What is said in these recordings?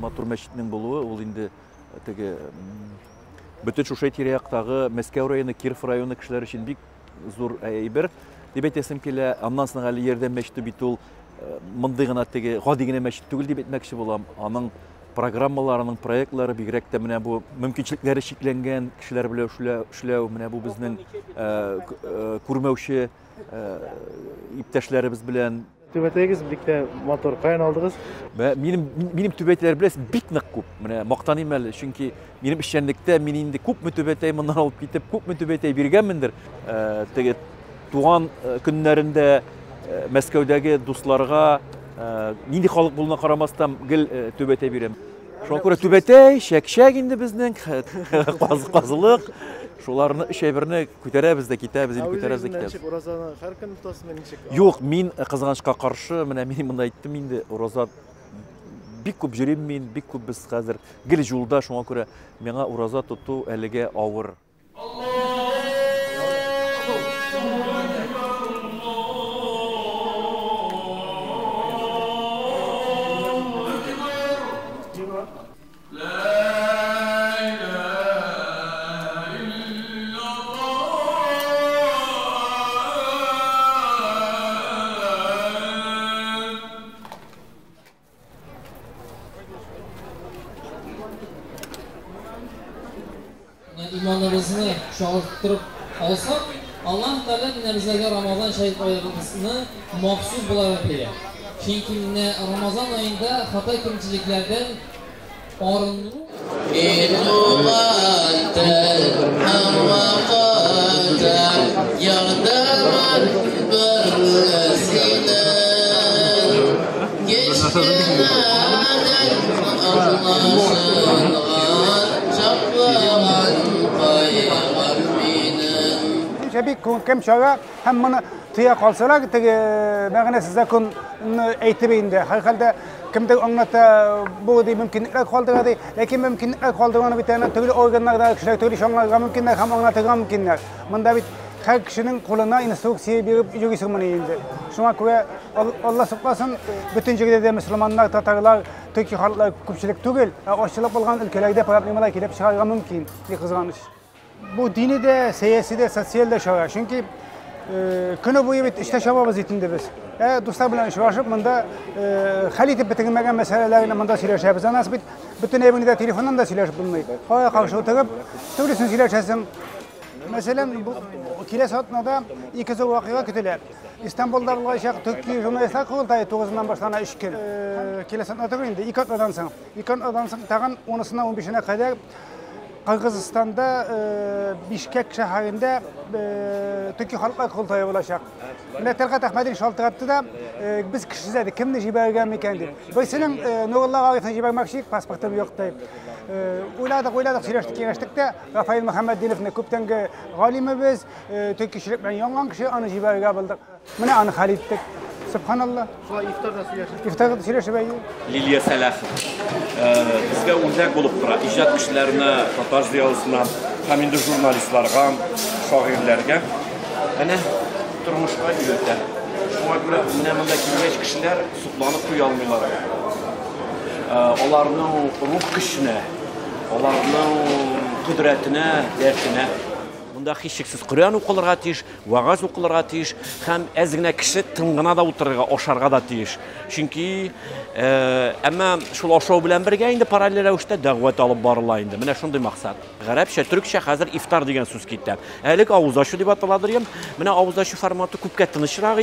Матур мәчетнең булуы, ул инде теге бөтен шушы тирә-яктагы Мәскәү районы, Киров районы кешеләр өчен бик зур әйбер дип әйтәсем килә. Аннан соң әле ярдәм мәчете бит ул мондый гына теге гади генә мәчет түгел дип әйтмәкче булам. Аның программаларының проектлары бигрәк тә менә бу мөмкинчелекләре чикләнгән кешеләр белән эшләү, менә бу безнең күрмәүче иптәшләребез белән. Түбәтегез бик матур. Каян алдыгыз? Минем түбәтәләр белән бик нык күп. Менә мактаныйм әле, чөнки минем эшчәнлектә мин инде күпме түбәтәй моннан алып китеп, күпме түбәтәй биргәнмендер. Теге туган көннәрендә Мәскәүдәге дусларга нинди халык булуына карамастан гел түбәтәй бирәм. Шуңа күрә түбәтәй, шәкшәк инде безнең казылык. Шуларны эш әйберне күтәрәбез дә китәбез, инде күтәрәбез дә китәбез. Уразаны һәр көн тотасызмы ничек? Юк, мин кызганычка каршы, менә мин монда әйттем инде, ураза бик күп җөрим мин, бик күп без хәзер гел җулда, шуңа күрә миңа ураза тоту әлегә авыр. İmanlarımızı çoğaltırıp alsak, Allah Teala bizlerge Ramazan şehit bayramımızını mahsus bularak diye. Çünkü Ramazan ayında hata kimçiliklerden arınır. Şebik kim şaga hem bana tıya kalsalar tege bağına size kun eğitiminde halde kimde anlatta bu di mümkünler kaldığı di lakin mümkünler kaldığını bir tane türlü organlarda kişiler türlü şanlar mümkünler hem anlatacağım mümkünler. Bunda bir her kişinin koluna instruksiye bir yüzü sırmanı indi. Şuna göre Allah saklasın bütün şekilde Müslümanlar, Tatarlar, Türkiye halklar küçük türlü aşırılık olan ülkelerde problemler gelip çıkarmak mümkün bir kızganış. Bu dini de, siyasi de, sosyal de şara. Çünkü günü boyu işte şababız itinde biz. Dostlar bilen şulaşıp bunda halite bitirmegen meselelerine bunda sileşebiz. Anas bütün evini de telefondan da sileşip bulmayı. Havaya karşı oturup türlüsünü sileşesim. Mesela bu Kiles Hatna'da iki zor vakıya kütüler. İstanbul'da ulaşacak Türkiye Cumhuriyetler Kurultayı 9'undan başlana işkil. Kiles Hatna'da göründü. İlk adamsın. İlk adamsın. Tağın 10'sına 15'ine kadar Kırgızistan'da Bişkek şehrinde Türkiye Halklar Kurultayı olacak. Telkat Ahmet'in şaltırattı da biz kişiledik. Kimdi jibergen mekandı. Böylesinin Nurullah Arif'in jibermek için pasportum yok deyip. Uyladık, sileştik de Rafael Muhammed Dinif'ne küpten galimi biz Türkiye şirkten yangan kişi anı jibergen bulduk. Mene anı haliddik. Subhanallah. İftarda sileşi beyi. Liliya Salafi. Bizga o'rnak bo'lib turadi. İcad kishilarni, Tatar ziyolisidan, ham endi jurnalistlarga, shoirlarga ana turmushga uyatadi. Shunga ko'ra mana bunday kelgan kishilar sutlanib qo'ya olmaylar. Ularning ruh kuchini, ularning qudratini, dardini bunda hech cheksiz Qur'on o'qilirga tiyish, va'z o'qilirga tiyish, ham ozgina kishi ting'ina da o'tirga, osharga da tiyish. Chunki amma shu oshov bilan birga endi parallel ravishda da'vat olib boriladi endi. Mana shunday maqsad. G'arabcha, turkcha hozir iftor degan so'z ketdi. Alik ovuzlashuv deb ataladir ham. Mana ovuzlashuv formati ko'pga tinchroq,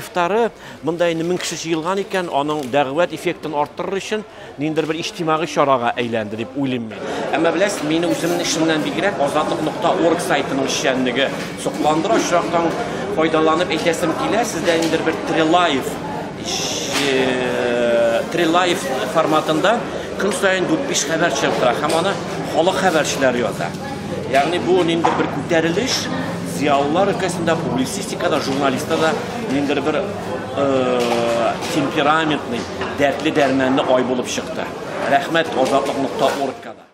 iftori bunda endi 1000 kishi yig'ilgan ekan, uning da'vat effektini orttirish uchun nindir bir ijtimoiy choraga aylandi deb o'ylayman. Amma bilasiz, meni o'zimning ishimdan bigrak ozodlik.org saytining ishchanligi suqlandirish shuroqdan foydalanib aytasim kelar. Sizda endi bir Trilife formatında kun sayin 4-5 xabar chiqib turadi. Hamona xalq xabarchilari yozadi. Ya'ni bu endi bir ko'tarilish ziyolilar orqasida publisistikada, jurnalistikada endi bir temperamentli, dardli darmanli oy bo'lib chiqdi. Rahmat ozodlik.org ga.